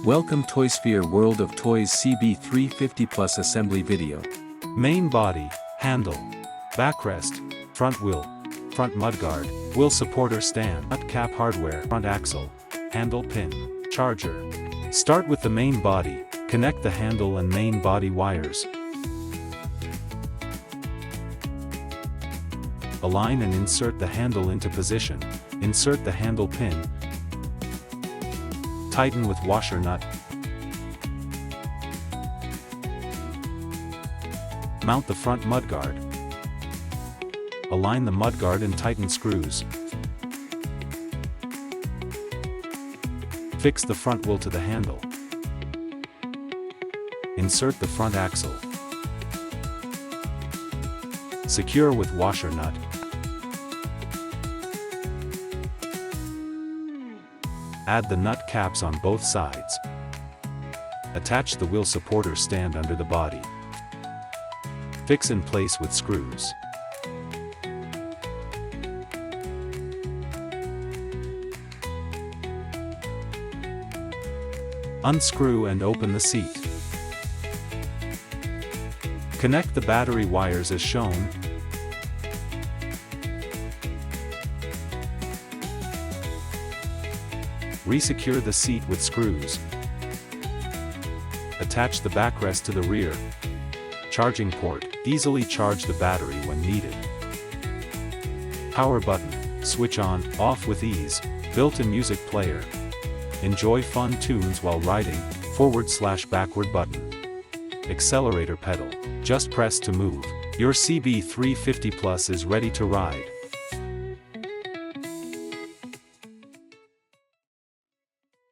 Welcome Toysphere World of Toys CB350 Plus assembly video. Main body, handle, backrest, front wheel, front mudguard, wheel supporter stand, nut cap hardware, front axle, handle pin, charger. Start with the main body, connect the handle and main body wires. Align and insert the handle into position, insert the handle pin. Tighten with washer nut. Mount the front mudguard. Align the mudguard and tighten screws. Fix the front wheel to the handle. Insert the front axle. Secure with washer nut. Add the nut caps on both sides. Attach the wheel supporter stand under the body. Fix in place with screws. Unscrew and open the seat. Connect the battery wires as shown. Resecure the seat with screws. Attach the backrest to the rear. Charging port. Easily charge the battery when needed. Power button. Switch on, off with ease. Built-in music player. Enjoy fun tunes while riding. Forward/backward button. Accelerator pedal. Just press to move. Your CB350 Plus is ready to ride.